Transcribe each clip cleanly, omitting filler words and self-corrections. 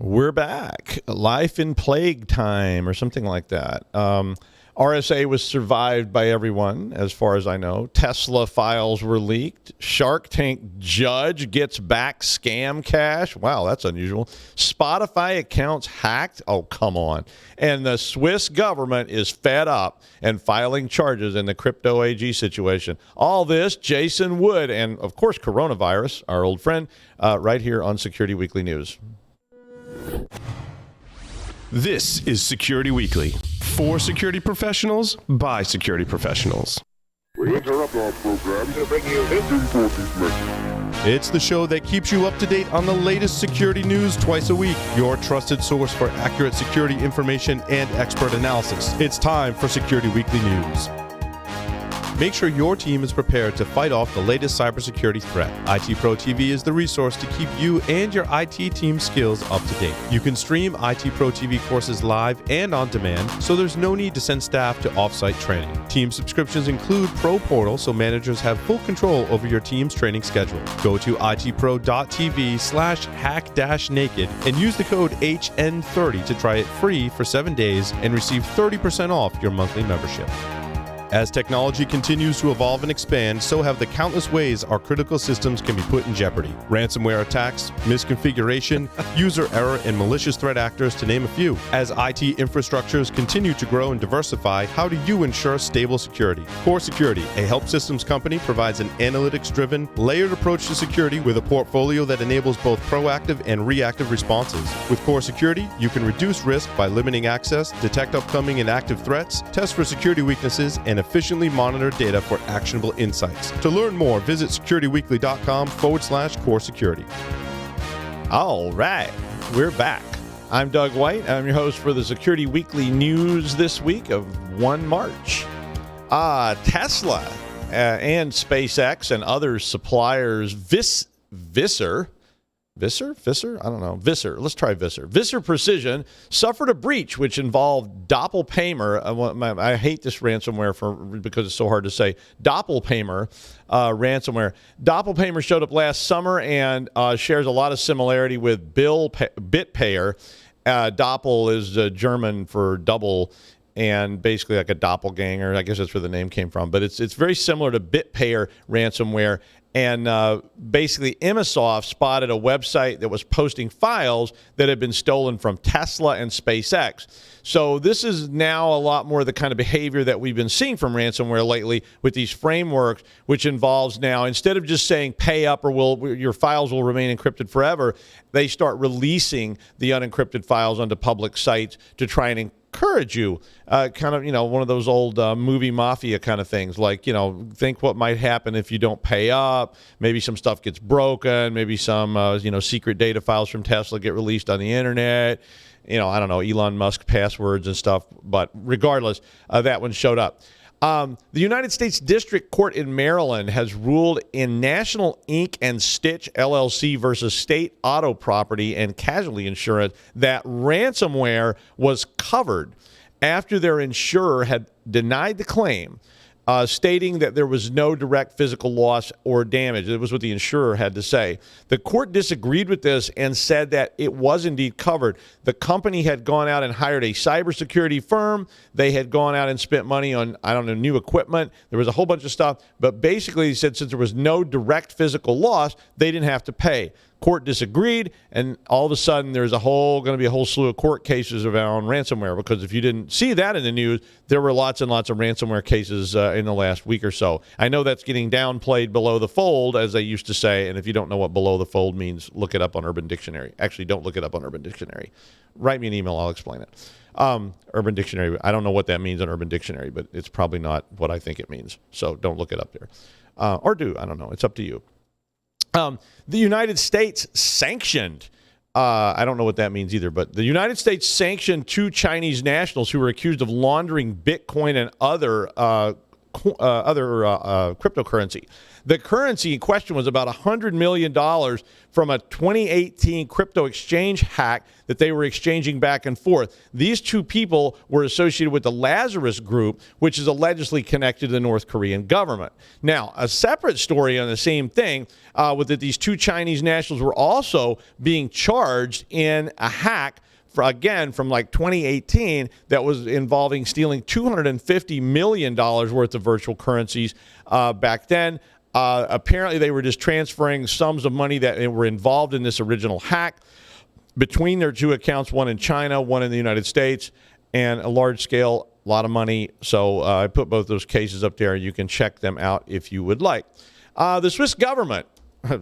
We're back. Life in plague time or something like that. RSA was survived by everyone, as far as I know. Tesla files were leaked. Shark Tank judge gets back scam cash. Wow, that's unusual. Spotify accounts hacked. Oh, come on. And the Swiss government is fed up and filing charges in the crypto AG situation. All this, Jason Wood, and of course, coronavirus, our old friend, right here on Security Weekly News. This is Security Weekly, for security professionals, by security professionals. We interrupt our program to bring you this important message. It's the show that keeps you up to date on the latest security news twice a week, your trusted source for accurate security information and expert analysis. It's time for Security Weekly News. Make sure your team is prepared to fight off the latest cybersecurity threat. IT Pro TV is the resource to keep you and your IT team skills up to date. You can stream IT Pro TV courses live and on demand, so there's no need to send staff to off-site training. Team subscriptions include Pro Portal, so managers have full control over your team's training schedule. Go to itpro.tv/hack-naked and use the code HN30 to try it free for 7 days and receive 30% off your monthly membership. As technology continues to evolve and expand, so have the countless ways our critical systems can be put in jeopardy. Ransomware attacks, misconfiguration, user error, and malicious threat actors, to name a few. As IT infrastructures continue to grow and diversify, how do you ensure stable security? Core Security, a HelpSystems company, provides an analytics-driven, layered approach to security with a portfolio that enables both proactive and reactive responses. With Core Security, you can reduce risk by limiting access, detect upcoming and active threats, test for security weaknesses, and efficiently monitor data for actionable insights. To learn more, visit securityweekly.com/core security. All right, we're back. I'm Doug White. I'm your host for the Security Weekly News this week of 1 March. Tesla and SpaceX and other suppliers, Visser? I don't know. Visser. Let's try Visser. Visser Precision suffered a breach which involved Doppelpaymer. I hate this ransomware because it's so hard to say. Doppelpaymer ransomware. Doppelpaymer showed up last summer and shares a lot of similarity with BitPayer. Doppel is German for double, and basically like a doppelganger. I guess that's where the name came from. But it's very similar to BitPayer ransomware. And basically, Imisoft spotted a website that was posting files that had been stolen from Tesla and SpaceX. So this is now a lot more the kind of behavior that we've been seeing from ransomware lately with these frameworks, which involves now, instead of just saying pay up or your files will remain encrypted forever, they start releasing the unencrypted files onto public sites to try and encourage you, kind of, one of those old movie mafia kind of things, like, think what might happen if you don't pay up. Maybe some stuff gets broken. Maybe some, secret data files from Tesla get released on the internet. I don't know, Elon Musk passwords and stuff. But regardless, that one showed up. The United States District Court in Maryland has ruled in National Ink and Stitch LLC versus State Auto Property and Casualty Insurance that ransomware was covered after their insurer had denied the claim, stating that there was no direct physical loss or damage. It was what the insurer had to say. The court disagreed with this and said that it was indeed covered. The company had gone out and hired a cybersecurity firm. They had gone out and spent money on, new equipment. There was a whole bunch of stuff. But basically, he said since there was no direct physical loss, they didn't have to pay. Court disagreed, and all of a sudden there's going to be a whole slew of court cases around ransomware, because if you didn't see that in the news, there were lots and lots of ransomware cases in the last week or so. I know that's getting downplayed below the fold, as they used to say, and if you don't know what below the fold means, look it up on Urban Dictionary. Actually, don't look it up on Urban Dictionary. Write me an email, I'll explain it. Urban Dictionary, I don't know what that means on Urban Dictionary, but it's probably not what I think it means, so don't look it up there. Or do, I don't know, it's up to you. The United States sanctioned, I don't know what that means either, but the United States sanctioned 2 Chinese nationals who were accused of laundering Bitcoin and other cryptocurrency. The currency in question was about $100 million from a 2018 crypto exchange hack that they were exchanging back and forth. These two people were associated with the Lazarus Group, which is allegedly connected to the North Korean government. Now, a separate story on the same thing, with that these two Chinese nationals were also being charged in a hack from like 2018 that was involving stealing $250 million worth of virtual currencies back then. Apparently, they were just transferring sums of money that were involved in this original hack between their two accounts, one in China, one in the United States, and a large scale, a lot of money. So I put both those cases up there. You can check them out if you would like. The Swiss government,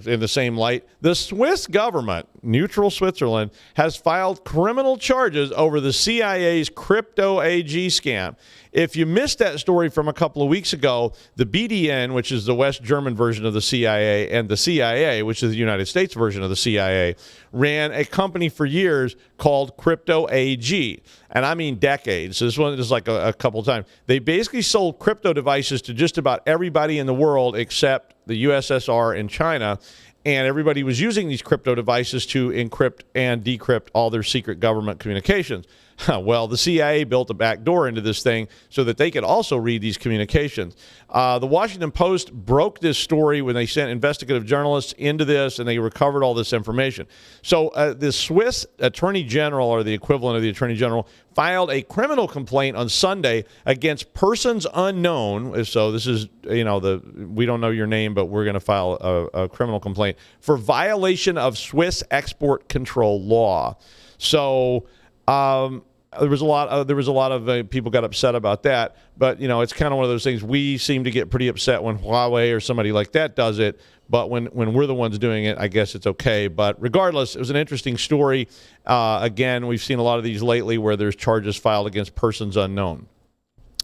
in the same light, the Swiss government, neutral Switzerland, has filed criminal charges over the CIA's crypto AG scam. If you missed that story from a couple of weeks ago, the BDN, which is the West German version of the CIA, and the CIA, which is the United States version of the CIA, ran a company for years called Crypto AG. And I mean decades. So this one is like a couple times. They basically sold crypto devices to just about everybody in the world except the USSR and China. And everybody was using these crypto devices to encrypt and decrypt all their secret government communications. Well, the CIA built a back door into this thing so that they could also read these communications. The Washington Post broke this story when they sent investigative journalists into this, and they recovered all this information. So the Swiss Attorney General, or the equivalent of the Attorney General, filed a criminal complaint on Sunday against persons unknown. So this is, we don't know your name, but we're going to file a criminal complaint for violation of Swiss export control law. So there was a lot of people got upset about that, but it's kind of one of those things. We seem to get pretty upset when Huawei or somebody like that does it, but when we're the ones doing it, I guess it's okay. But regardless, it was an interesting story. Again, we've seen a lot of these lately where there's charges filed against persons unknown.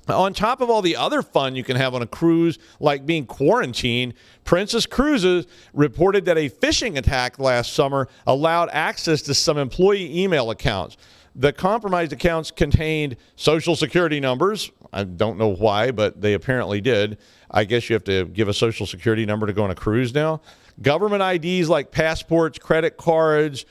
On top of all the other fun you can have on a cruise, like being quarantined, Princess Cruises reported that a phishing attack last summer allowed access to some employee email accounts. The compromised accounts contained social security numbers. I don't know why, but they apparently did. I guess you have to give a social security number to go on a cruise now. Government IDs like passports, credit cards,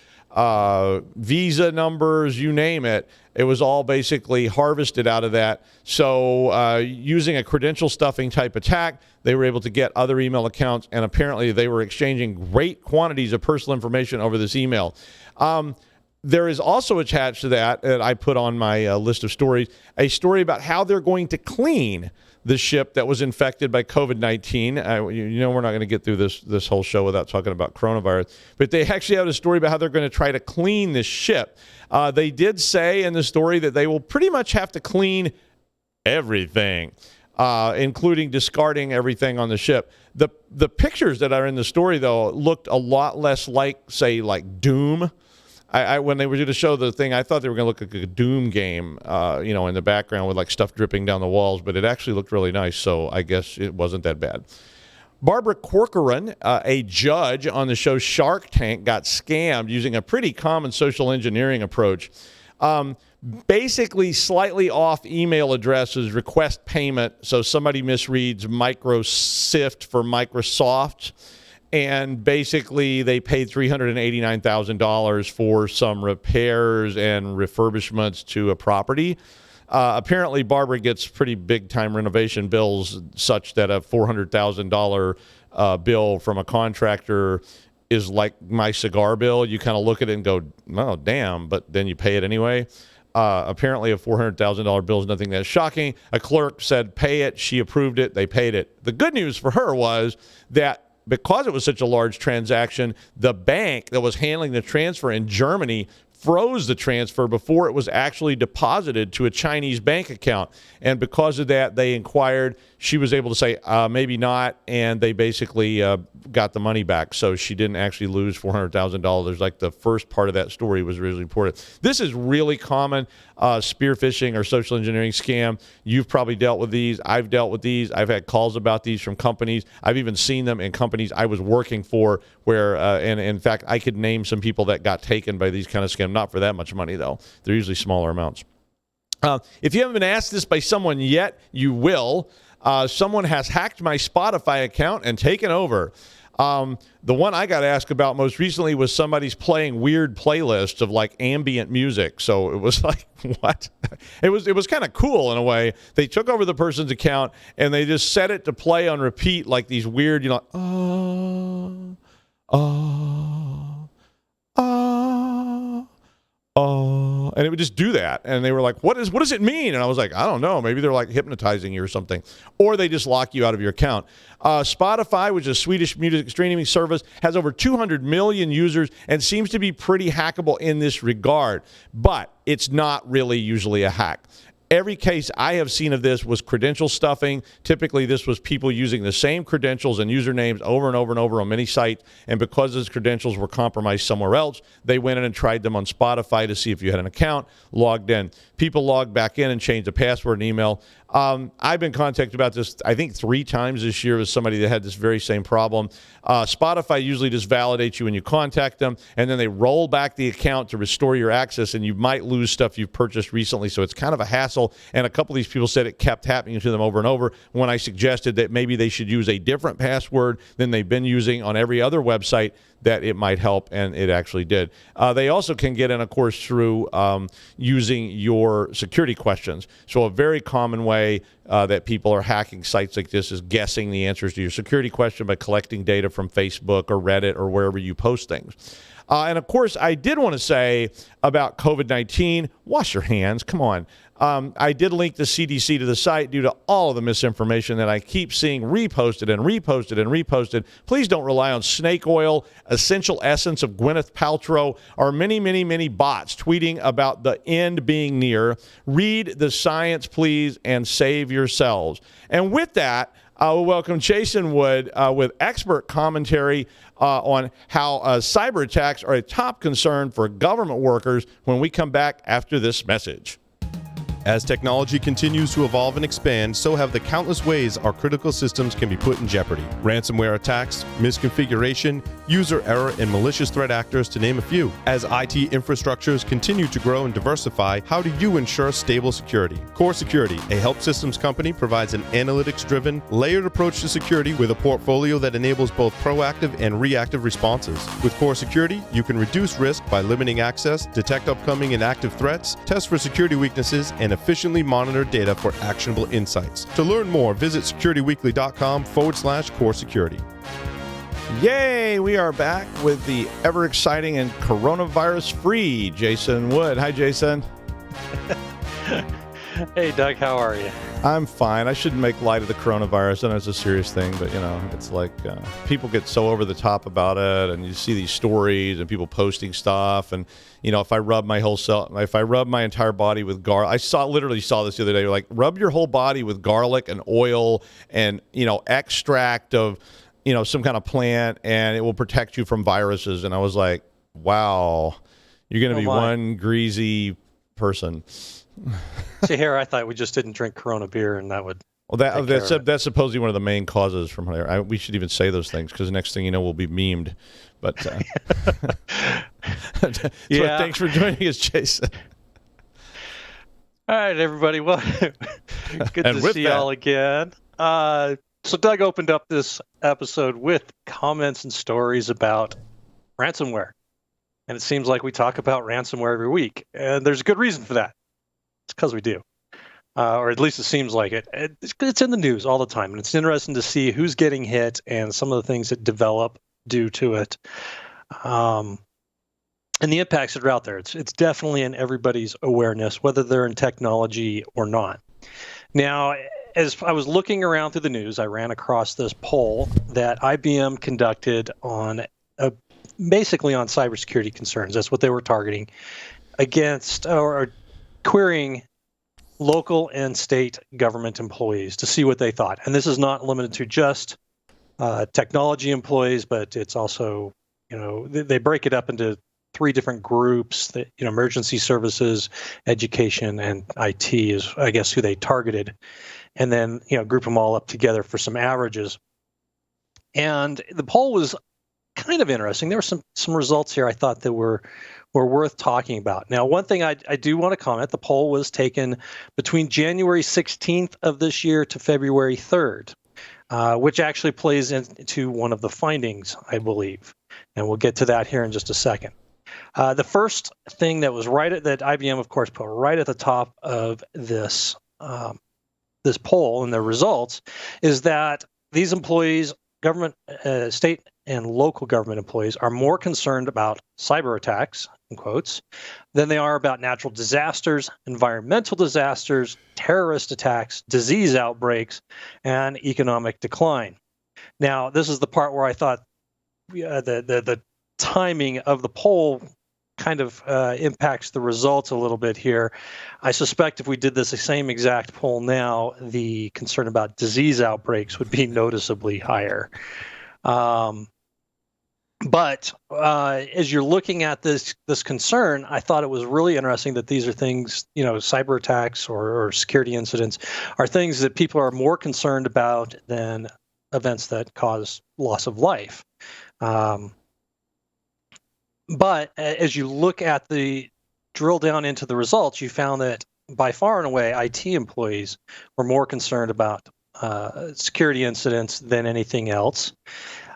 visa numbers, you name it. It was all basically harvested out of that. So using a credential stuffing type attack, they were able to get other email accounts, and apparently they were exchanging great quantities of personal information over this email. There is also attached to that I put on my list of stories, a story about how they're going to clean the ship that was infected by COVID-19. We're not going to get through this whole show without talking about coronavirus, but they actually have a story about how they're going to try to clean this ship. They did say in the story that they will pretty much have to clean everything, including discarding everything on the ship. The pictures that are in the story, though, looked a lot less like, say, like Doom. When they were going to show the thing, I thought they were going to look like a Doom game, in the background with like stuff dripping down the walls, but it actually looked really nice, so I guess it wasn't that bad. Barbara Corcoran, a judge on the show Shark Tank, got scammed using a pretty common social engineering approach. Basically, slightly off email addresses request payment, so somebody misreads Microsift for Microsoft. And basically, they paid $389,000 for some repairs and refurbishments to a property. Apparently, Barbara gets pretty big-time renovation bills, such that a $400,000 bill from a contractor is like my cigar bill. You kind of look at it and go, oh, damn, but then you pay it anyway. Apparently, a $400,000 bill is nothing that shocking. A clerk said, pay it. She approved it. They paid it. The good news for her was that because it was such a large transaction, the bank that was handling the transfer in Germany froze the transfer before it was actually deposited to a Chinese bank account. And because of that, they inquired. She was able to say, maybe not, and they basically got the money back. So she didn't actually lose $400,000 like the first part of that story was originally reported. This is really common, spear phishing or social engineering scam. You've probably dealt with these. I've dealt with these. I've had calls about these from companies. I've even seen them in companies I was working for where, and in fact, I could name some people that got taken by these kind of scams. Not for that much money, though. They're usually smaller amounts. If you haven't been asked this by someone yet, you will. Someone has hacked my Spotify account and taken over. The one I got asked about most recently was somebody's playing weird playlists of like ambient music. So it was like, what? It was kind of cool in a way. They took over the person's account and they just set it to play on repeat, like these weird, and it would just do that. And they were like, what does it mean? And I was like, I don't know. Maybe they're like hypnotizing you or something. Or they just lock you out of your account. Spotify, which is a Swedish music streaming service, has over 200 million users and seems to be pretty hackable in this regard. But it's not really usually a hack. Every case I have seen of this was credential stuffing. Typically, this was people using the same credentials and usernames over and over and over on many sites. And because those credentials were compromised somewhere else, they went in and tried them on Spotify to see if you had an account, logged in. People logged back in and changed the password and email. I've been contacted about this, I think, 3 times this year with somebody that had this very same problem. Spotify usually just validates you when you contact them, and then they roll back the account to restore your access, and you might lose stuff you've purchased recently. So it's kind of a hassle. And a couple of these people said it kept happening to them over and over when I suggested that maybe they should use a different password than they've been using on every other website, that it might help, and it actually did. They also can get in, of course, through using your security questions. So a very common way that people are hacking sites like this is guessing the answers to your security question by collecting data from Facebook or Reddit or wherever you post things. And, of course, I did want to say about COVID-19, wash your hands. Come on. I did link the CDC to the site due to all of the misinformation that I keep seeing reposted and reposted and reposted. Please don't rely on snake oil, essential essence of Gwyneth Paltrow, or many, many, many bots tweeting about the end being near. Read the science, please, and save yourselves. And with that, I will welcome Jason Wood with expert commentary on how cyber attacks are a top concern for government workers when we come back after this message. As technology continues to evolve and expand, so have the countless ways our critical systems can be put in jeopardy. Ransomware attacks, misconfiguration, user error, and malicious threat actors, to name a few. As IT infrastructures continue to grow and diversify, how do you ensure stable security? Core Security, a HelpSystems company, provides an analytics-driven, layered approach to security with a portfolio that enables both proactive and reactive responses. With Core Security, you can reduce risk by limiting access, detect upcoming and active threats, test for security weaknesses, and efficiently monitor data for actionable insights. To learn more, visit securityweekly.com/core security. Yay! We are back with the ever exciting and coronavirus-free Jason Wood. Hi, Jason. Hey, Doug. How are you? I'm fine. I shouldn't make light of the coronavirus. I know it's a serious thing, but, it's like people get so over the top about it, and you see these stories and people posting stuff. And, if I rub my entire body with garlic, literally saw this the other day, like rub your whole body with garlic and oil and, extract of, some kind of plant, and it will protect you from viruses. And I was like, wow, you're going to be one greasy person. See, here, I thought we just didn't drink Corona beer, and that would. Well, that's supposedly one of the main causes from here. We should even say those things, because the next thing you know, we'll be memed. But yeah. Thanks for joining us, Jason. All right, everybody. Well, good to see y'all again. So Doug opened up this episode with comments and stories about ransomware, and it seems like we talk about ransomware every week, and there's a good reason for that. It's because we do, or at least it seems like it. It's in the news all the time, and it's interesting to see who's getting hit and some of the things that develop due to it, and the impacts that are out there. It's definitely in everybody's awareness, whether they're in technology or not. Now, as I was looking around through the news, I ran across this poll that IBM conducted on basically on cybersecurity concerns. That's what they were targeting against or querying local and state government employees to see what they thought. And this is not limited to just technology employees, but it's also, they break it up into 3 different groups, that, emergency services, education, and IT is, I guess, who they targeted. And then, group them all up together for some averages. And the poll was kind of interesting. There were some results here I thought that were worth talking about. Now, one thing I do want to comment, the poll was taken between January 16th of this year to February 3rd, which actually plays into one of the findings, I believe. And we'll get to that here in just a second. The first thing that was that IBM, of course, put right at the top of this poll and their results is that these employees, government, state and local government employees, are more concerned about cyber attacks, in quotes, than they are about natural disasters, environmental disasters, terrorist attacks, disease outbreaks, and economic decline. Now, this is the part where I thought the timing of the poll kind of impacts the results a little bit here. I suspect if we did the same exact poll now, the concern about disease outbreaks would be noticeably higher. But as you're looking at this concern, I thought it was really interesting that these are things, cyber attacks or security incidents are things that people are more concerned about than events that cause loss of life. But as you look at the drill down into the results, you found that by far and away, IT employees were more concerned about security incidents than anything else.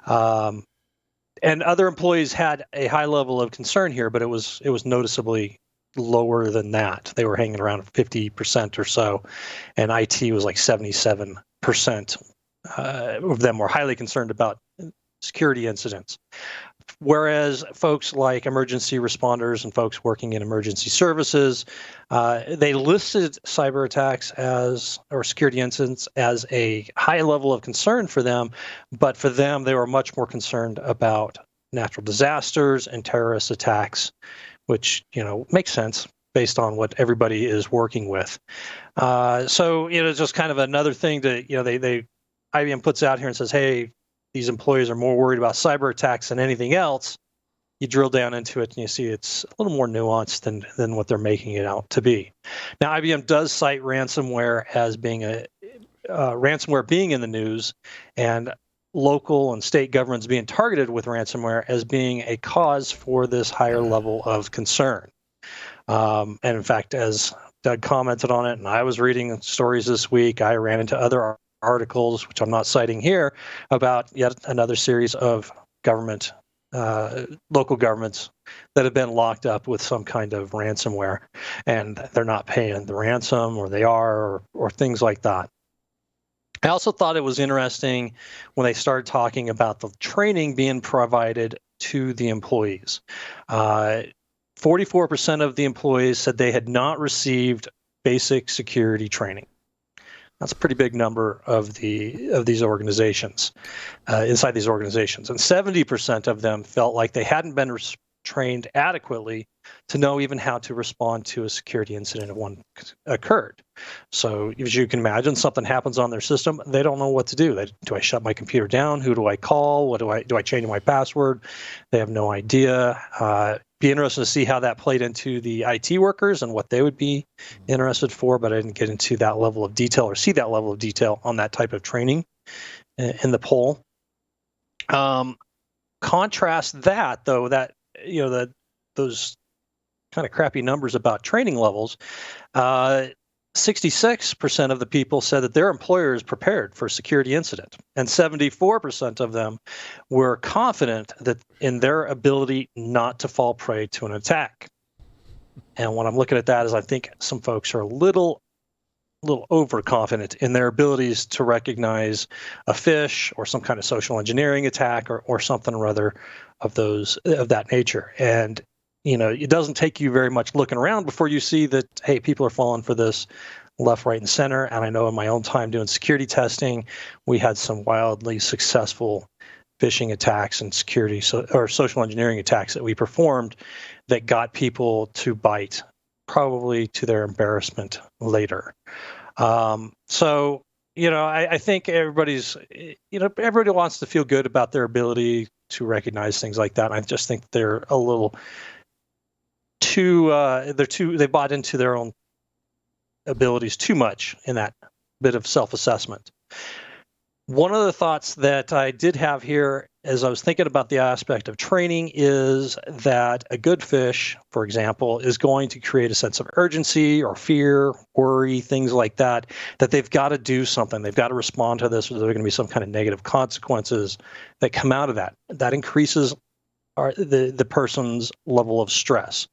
And other employees had a high level of concern here, but it was noticeably lower than that. They were hanging around 50% or so, and IT was like 77% of them were highly concerned about security incidents. Whereas folks like emergency responders and folks working in emergency services, they listed cyber attacks or security incidents as a high level of concern for them, but for them, they were much more concerned about natural disasters and terrorist attacks, which, makes sense based on what everybody is working with. So, just kind of another thing to, IBM puts out here and says, hey, these employees are more worried about cyber attacks than anything else. You drill down into it and you see it's a little more nuanced than what they're making it out to be. Now, IBM does cite ransomware as being ransomware being in the news, and local and state governments being targeted with ransomware as being a cause for this higher level of concern. And in fact, as Doug commented on it, and I was reading stories this week, I ran into other articles, which I'm not citing here, about yet another series of local governments that have been locked up with some kind of ransomware, and they're not paying the ransom, or they are, or things like that. I also thought it was interesting when they started talking about the training being provided to the employees. 44% of the employees said they had not received basic security training. That's a pretty big number of these organizations, inside these organizations. And 70% of them felt like they hadn't been trained adequately to know even how to respond to a security incident if one occurred. So as you can imagine, something happens on their system, they don't know what to do. Do I shut my computer down? Who do I call? Do I change my password? They have no idea. Be interested to see how that played into the IT workers and what they would be interested for, but I didn't get into that level of detail or see that level of detail on that type of training in the poll. Contrast that, though, those kind of crappy numbers about training levels. 66% of the people said that their employer is prepared for a security incident, and 74% of them were confident that in their ability not to fall prey to an attack. And when I'm looking at that is I think some folks are a little overconfident in their abilities to recognize a phish or some kind of social engineering attack or something or other of that nature. And it doesn't take you very much looking around before you see that, hey, people are falling for this left, right, and center. And I know in my own time doing security testing, we had some wildly successful phishing attacks and or social engineering attacks that we performed that got people to bite, probably to their embarrassment later. So, I think everybody wants to feel good about their ability to recognize things like that. And I just think they're a little they bought into their own abilities too much in that bit of self-assessment. One of the thoughts that I did have here as I was thinking about the aspect of training, is that a good phish, for example, is going to create a sense of urgency or fear, worry, things like that, that they've got to do something. They've got to respond to this, or there are going to be some kind of negative consequences that come out of that. That increases the person's level of stress.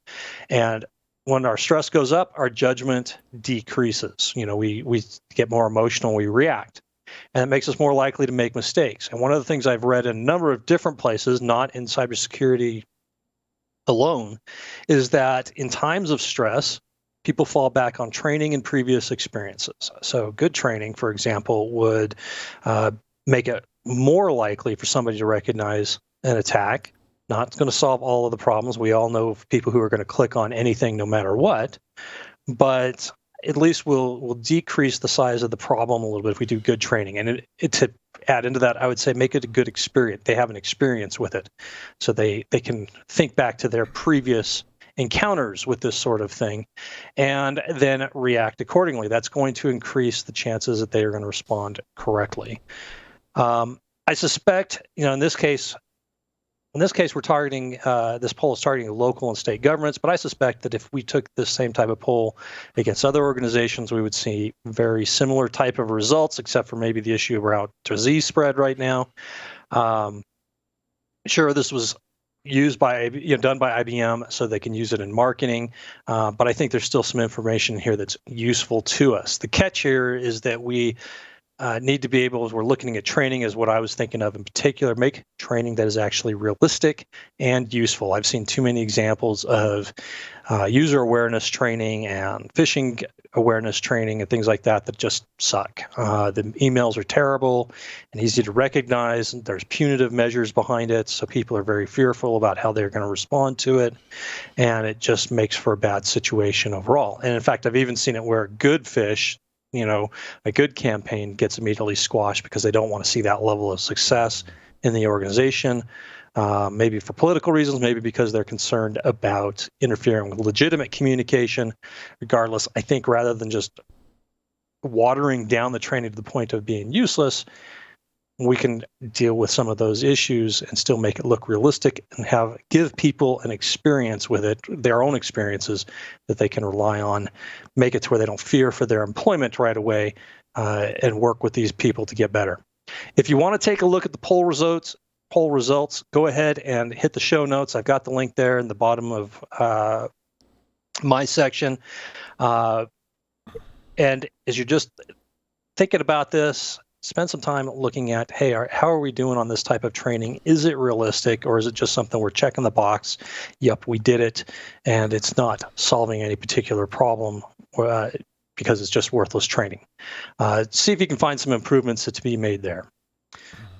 And when our stress goes up, our judgment decreases. We get more emotional, we react. And it makes us more likely to make mistakes. And one of the things I've read in a number of different places, not in cybersecurity alone, is that in times of stress, people fall back on training and previous experiences. So good training, for example, would make it more likely for somebody to recognize an attack. Not going to solve all of the problems. We all know of people who are going to click on anything no matter what. But at least we'll decrease the size of the problem a little bit if we do good training. And to add into that, I would say make it a good experience. They have an experience with it. So they can think back to their previous encounters with this sort of thing and then react accordingly. That's going to increase the chances that they are going to respond correctly. I suspect, in this case, we're targeting, this poll is targeting local and state governments, but I suspect that if we took this same type of poll against other organizations, we would see very similar type of results, except for maybe the issue around disease spread right now. Sure, this was used by, done by IBM so they can use it in marketing, but I think there's still some information here that's useful to us. The catch here is that we need to be able, as we're looking at training, is what I was thinking of in particular, make training that is actually realistic and useful. I've seen too many examples of user awareness training and phishing awareness training and things like that that just suck. The emails are terrible and easy to recognize. There's punitive measures behind it, so people are very fearful about how they're going to respond to it, and it just makes for a bad situation overall. And in fact, I've even seen it where a good phish, a good campaign gets immediately squashed because they don't want to see that level of success in the organization, maybe for political reasons, maybe because they're concerned about interfering with legitimate communication. Regardless, I think rather than just watering down the training to the point of being useless, we can deal with some of those issues and still make it look realistic and give people an experience with it, their own experiences that they can rely on, make it to where they don't fear for their employment right away, and work with these people to get better. If you want to take a look at the poll results, go ahead and hit the show notes. I've got the link there in the bottom of my section. And as you're just thinking about this, spend some time looking at, hey, how are we doing on this type of training? Is it realistic, or is it just something we're checking the box? Yep, we did it, and it's not solving any particular problem because it's just worthless training. See if you can find some improvements to be made there.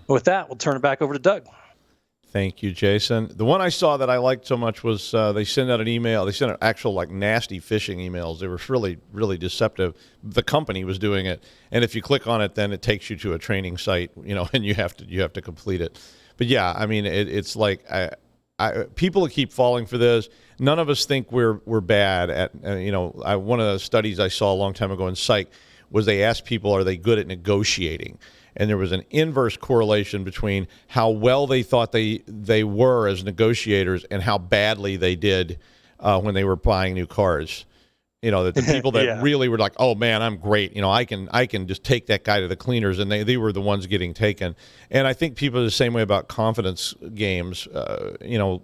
With that, we'll turn it back over to Doug. Thank you, Jason. The one I saw that I liked so much was they sent out an email. They sent out actual nasty phishing emails. They were really, really deceptive. The company was doing it, and if you click on it, then it takes you to a training site, and you have to complete it. But yeah, I mean, it's like people keep falling for this. None of us think we're bad at. One of the studies I saw a long time ago in psych was they asked people, are they good at negotiating? And there was an inverse correlation between how well they thought they were as negotiators and how badly they did when they were buying new cars. That the people that really were like, oh man, I'm great. I can just take that guy to the cleaners, and they were the ones getting taken. And I think people are the same way about confidence games,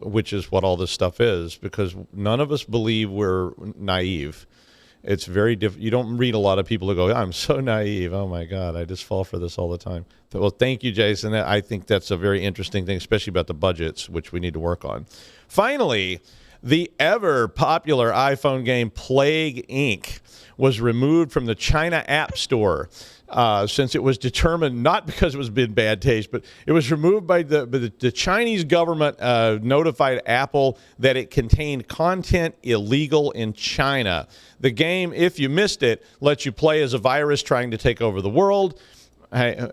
which is what all this stuff is, because none of us believe we're naive. It's very different. You don't read a lot of people who go, I'm so naive. Oh, my God, I just fall for this all the time. Well, thank you, Jason. I think that's a very interesting thing, especially about the budgets, which we need to work on. Finally, the ever-popular iPhone game Plague Inc. was removed from the China App Store since it was determined, not because it was in bad taste, but it was removed by the Chinese government notified Apple that it contained content illegal in China. The game, if you missed it, lets you play as a virus trying to take over the world.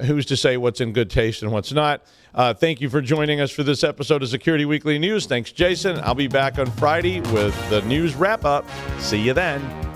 Who's to say what's in good taste and what's not? Thank you for joining us for this episode of Security Weekly News. Thanks, Jason. I'll be back on Friday with the news wrap-up. See you then.